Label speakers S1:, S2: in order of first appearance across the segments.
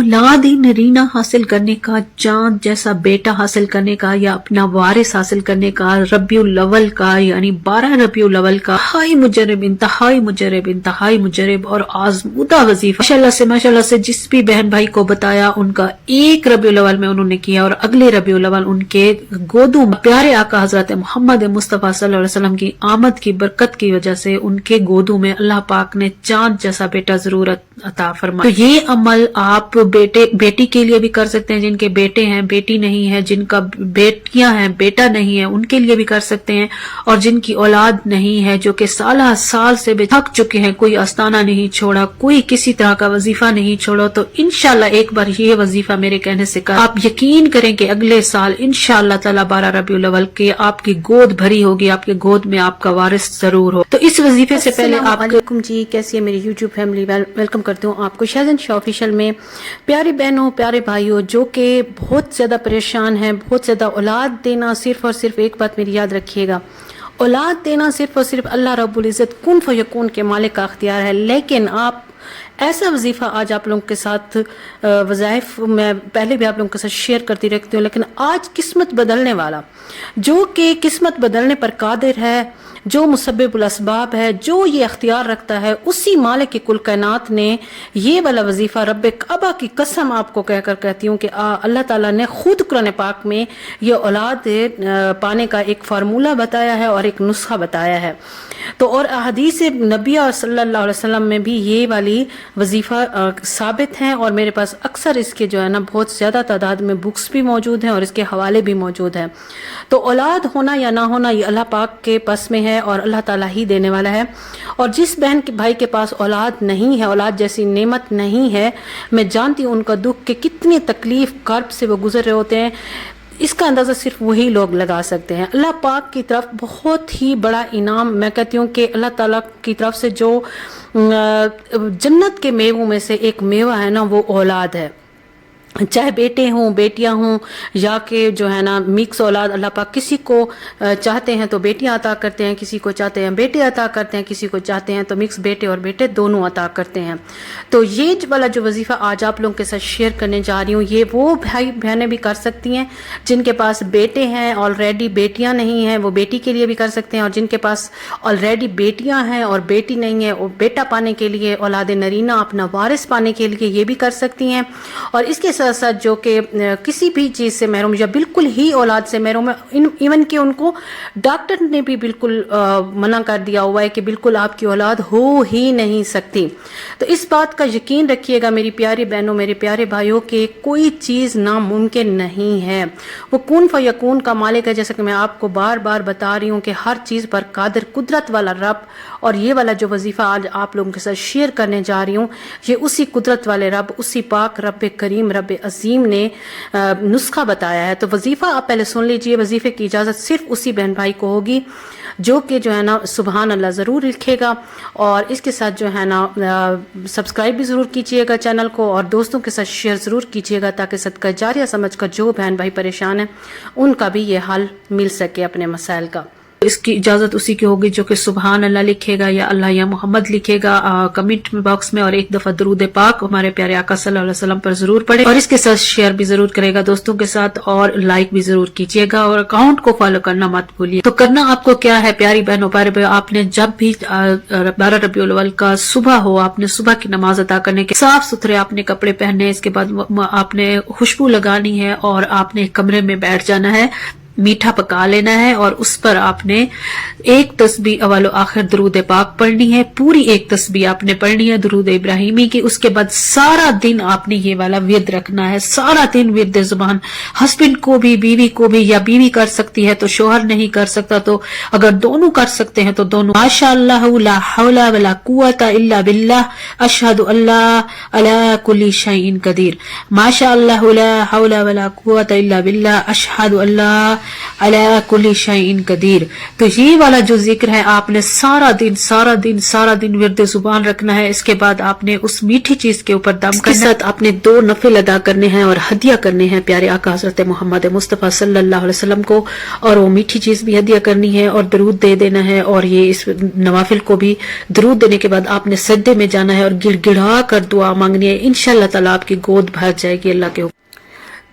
S1: औलाद नरीना हासिल करने का, चांद जैसा बेटा हासिल करने का या अपना वारिस हासिल करने का रबीउल अव्वल का यानी 12 रबीउल अव्वल का इंतहाई मुजरब और आजमूदा वजीफा माशाल्लाह से जिस भी बहन भाई को बताया उनका एक रबीउल अव्वल में उन्होंने किया और अगले रबीउल अव्वल उनके गोदों प्यारे आका हजरत मोहम्मद मुस्तफा सल्लल्लाहु अलैहि वसल्लम की आमद की बरकत की वजह से उनके गोदों में अल्लाह पाक ने चांद जैसा बेटा जरूर अता फरमाया। तो ये अमल आप बेटी के लिए भी कर सकते हैं, जिनके बेटे हैं बेटी नहीं है, जिनका बेटियां हैं बेटा नहीं है उनके लिए भी कर सकते हैं, और जिनकी औलाद नहीं है जो कि साल से भी थक चुके हैं, कोई आस्ताना नहीं छोड़ा, कोई किसी तरह का वजीफा नहीं छोड़ा, तो इंशाल्लाह एक बार ये वजीफा मेरे कहने से कर आप यकीन करें कि अगले साल इंशाल्लाह ताला 12 रबीउल अव्वल के आपकी गोद भरी होगी, आपके गोद में आपका वारिस जरूर हो। तो इस वजीफे से पहले
S2: आपको जी कैसी है मेरी यूट्यूब फैमिली, वेलकम करती हूँ आपको शाहजहां शाह ऑफिशियल में। प्यारी बहनों प्यारे भाइयों जो कि बहुत ज्यादा परेशान हैं, बहुत ज्यादा औलाद देना, सिर्फ और सिर्फ एक बात मेरी याद रखिएगा, औलाद देना सिर्फ और सिर्फ अल्लाह रब्बुल इज्जत कुन फयकून के मालिक का अख्तियार है। लेकिन आप ऐसा वजीफा आज आप लोगों के साथ वज़ाइफ मैं पहले भी आप लोगों के साथ शेयर करती रहती हूँ, लेकिन आज किस्मत बदलने वाला, जो कि किस्मत बदलने पर कादिर है, जो मुसब्बिबुल असबाब है, जो ये अख्तियार रखता है, उसी मालिक के कुल कायनात ने ये वाला वजीफा रब्बे काबा की कसम आपको कहकर कहती हूँ कि अल्लाह ताला ने खुद कुरान पाक में ये औलाद पाने का एक फार्मूला बताया है और एक नुस्खा बताया है। तो और हदीस नबी सल्लल्लाहु अलैहि वसल्लम में भी ये वाली वजीफा साबित हैं, और मेरे पास अक्सर इसके जो है ना बहुत ज़्यादा तादाद में बुक्स भी मौजूद हैं और इसके हवाले भी मौजूद हैं। तो औलाद होना या ना होना ये अल्लाह पाक के पास में है और अल्लाह ताला ही देने वाला है। और जिस बहन के भाई के पास औलाद नहीं है, औलाद जैसी नेमत नहीं है, मैं जानती हूँ उनका दुख के कितनी तकलीफ कर्ब से वो गुजर रहे होते हैं, इसका अंदाज़ा सिर्फ वही लोग लगा सकते हैं। अल्लाह पाक की तरफ बहुत ही बड़ा इनाम, मैं कहती हूँ कि अल्लाह ताला की तरफ से जो जन्नत के मेवों में से एक मेवा है ना वो औलाद है, चाहे बेटे हों बेटियां हों या कि जो है ना मिक्स औलाद। अल्लाह पाक किसी को चाहते हैं तो बेटियां अता करते हैं, किसी को चाहते हैं बेटे अता करते हैं, किसी को चाहते हैं तो मिक्स बेटे और बेटे दोनों अता करते हैं। तो ये वाला जो वजीफा आज आप लोगों के साथ शेयर करने जा रही हूँ, ये वो भाई बहनें भी कर सकती हैं जिनके पास बेटे हैं, ऑलरेडी बेटियां नहीं हैं, वो बेटी के लिए भी कर सकते हैं, और जिनके पास ऑलरेडी बेटियां हैं और बेटी नहीं है, वो बेटा पाने के लिए, औलाद नरीना अपना वारिस पाने के लिए ये भी कर सकती हैं। और इसके साथ साथ जो कि किसी भी चीज़ से महरूम या बिल्कुल ही औलाद से महरूम है, इवन कि उनको डॉक्टर ने भी बिल्कुल मना कर दिया हुआ है कि बिल्कुल आपकी औलाद हो ही नहीं सकती। तो इस बात का यकीन रखिएगा मेरी प्यारी बहनों मेरे प्यारे भाइयों कि कोई चीज़ नामुमकिन नहीं है, वो कुन फयकून का मालिक है। जैसे कि मैं आपको बार बार बता रही हूँ कि हर चीज़ पर कादिर कुदरत वाला रब, और ये वाला जो वजीफा आज आप लोगों के साथ शेयर करने जा रही हूँ ये उसी कुदरत वाले रब, उसी पाक रब करीम रब अजीम ने नुस्खा बताया है। तो वजीफा आप पहले सुन लीजिए। वजीफे की इजाज़त सिर्फ उसी बहन भाई को होगी जो कि जो है ना सुबहान अल्लाह ज़रूर लिखेगा, और इसके साथ जो है ना सब्सक्राइब भी ज़रूर कीजिएगा चैनल को, और दोस्तों के साथ शेयर ज़रूर कीजिएगा ताकि सदका जारिया समझ कर जो बहन भाई परेशान हैं उनका भी ये हल मिल सके अपने मसाइल का।
S1: इसकी इजाजत उसी की होगी जो कि सुबहान अल्लाह लिखेगा या अल्लाह या मोहम्मद लिखेगा कमेंट बॉक्स में, और एक दफा दरूद पाक हमारे प्यारे आका सल्लल्लाहु अलैहि वसल्लम पर जरूर पढ़े, और इसके साथ शेयर भी जरूर करेगा दोस्तों के साथ, और लाइक भी जरूर कीजिएगा, और अकाउंट को फॉलो करना मत भूलिए। तो करना आपको क्या है प्यारी बहनों प्यारे भाई, आपने जब भी 12 रबीउल अव्वल का सुबह हो, आपने सुबह की नमाज अदा करने के साफ सुथरे आपने कपड़े पहने, इसके बाद आपने खुशबू लगानी है और आपने कमरे में बैठ जाना है, मीठा पका लेना है, और उस पर आपने एक तस्बीह अव्वल आखिर दरूद पाक पढ़नी है, पूरी एक तस्बीह आपने पढ़नी है दरूद इब्राहिमी की। उसके बाद सारा दिन आपने ये वाला विर्द रखना है, सारा दिन विर्द जुबान। हस्बैंड को भी बीवी को भी, या बीवी कर सकती है तो शोहर नहीं कर सकता, तो अगर दोनों कर सकते हैं तो दोनों। माशाअल्लाह ला हौला वला कुव्वता इल्ला बिल्लाह अशहदु अल्ला अला कुल्ली शैइन कदीर। माशाअल्लाह ला हौला वला कुव्वता इल्ला बिल्लाह अशहदु अल्ला अला कुल्ली शैइन कदीर। तो ये वाला जो जिक्र है आपने सारा दिन विर्द जुबान रखना है। इसके बाद आपने उस मीठी चीज के ऊपर दम करना है। आपने 2 नफिल अदा करने हैं और हदिया करने हैं प्यारे आका हजरत मोहम्मद मुस्तफ़ा सल्लल्लाहु अलैहि वसल्लम को, और वो मीठी चीज भी हदिया करनी है और दरूद दे देना है। और ये इस नवाफिल को भी दरूद देने के बाद आपने सजदे में जाना है और गिड़गिड़ा कर दुआ मांगनी है। इंशाअल्लाह ताला आपकी गोद भर जाएगी अल्लाह के।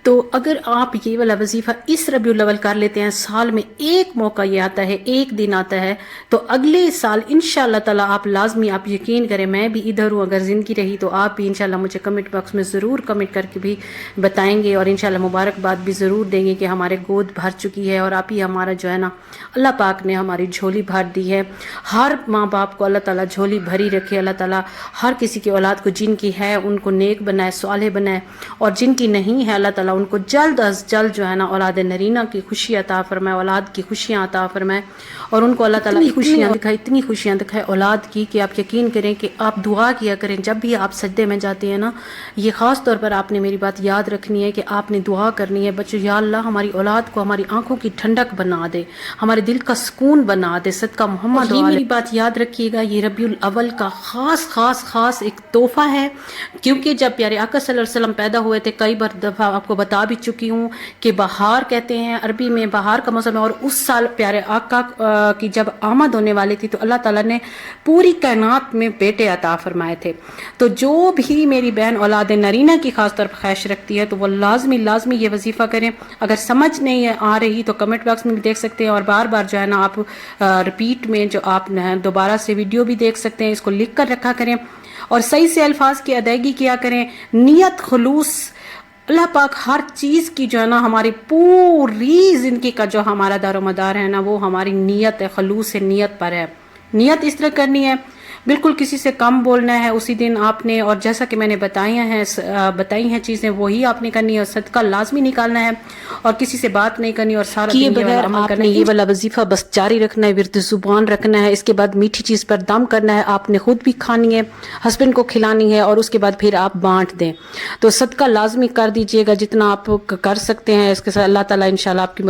S1: तो अगर आप ये वाला वजीफा इस रबीउल अव्वल कर लेते हैं, साल में एक मौका ये आता है, एक दिन आता है, तो अगले साल इंशाअल्लाह ताला आप लाजमी, आप यकीन करें, मैं भी इधर हूँ, अगर जिंदगी रही तो आप भी इंशाअल्लाह मुझे कमेंट बॉक्स में ज़रूर कमेंट करके भी बताएंगे और इंशाअल्लाह मुबारकबाद भी ज़रूर देंगे कि हमारे गोद भर चुकी है और आप ही हमारा जो है ना, अल्लाह पाक ने हमारी झोली भर दी है। हर माँ बाप को अल्लाह ताला झोली भरी रखे। अल्लाह ताला हर किसी की औलाद को जिनकी है उनको नेक बनाए, सालेह बनाए, और जिनकी नहीं है अल्लाह ताला उनको जल्द अज जल्द जो है ना औलाद नरीना की खुशी अता फरमाए, औलाद की खुशियाँ अता फरमाए, और उनको अल्लाह ताला इतनी खुशियाँ दिखाए औलाद की कि आप यकीन करें कि आप दुआ किया करें जब भी आप सजदे में जाते हैं ना। ये ख़ास तौर पर आपने मेरी बात याद रखनी है कि आपने दुआ करनी है, बच्चों, या अल्लाह हमारी औलाद को हमारी आंखों की ठंडक बना दे, हमारे दिल का सुकून बना दे, सदका मोहम्मद। ये मेरी बात याद रखिएगा, ये रबीउल अव्वल का खास एक तोहफा है, क्योंकि जब प्यारे आका सल्लल्लाहु अलैहि वसल्लम पैदा हुए थे, कई बार दफ़ा आपको बता भी चुकी हूँ कि बहार कहते हैं अरबी में, बहार का मौसम है, और उस साल प्यारे आका की जब आमद होने वाली थी तो अल्लाह ताला ने पूरी कायनात में बेटे अता फरमाए थे। तो जो भी मेरी बहन औलाद नरीना की खास तौर पर ख्वाहिश रखती है तो वो लाजमी ये वजीफा करें। अगर समझ नहीं आ रही तो कमेंट बॉक्स में भी देख सकते हैं, और बार बार जो है ना आप रिपीट में जो आप दोबारा से वीडियो भी देख सकते हैं, इसको लिख कर रखा करें और सही से अल्फाज की अदायगी किया करें। नियत खुलूस, अल्लाह पाक हर चीज़ की जो है ना, हमारी पूरी ज़िंदगी का जो हमारा दारोमदार है ना, वो हमारी नियत है, खलूस है, नियत पर है। नियत इस तरह करनी है, बिल्कुल किसी से कम बोलना है उसी दिन आपने, और जैसा कि मैंने बताई हैं चीज़ें वही आपने करनी है, और सदका लाजमी निकालना है और किसी से बात नहीं करनी, और सारा दिन बगैर अमल करना है। ये वाला वजीफा बस जारी रखना है, विर्द जुबान रखना है। इसके बाद मीठी चीज़ पर दम करना है, आपने खुद भी खानी है, हस्बैंड को खिलानी है, और उसके बाद फिर आप बांट दें। तो सदका लाजमी कर दीजिएगा जितना आप कर सकते हैं। इसके साथ अल्लाह ताला इंशाल्लाह आपकी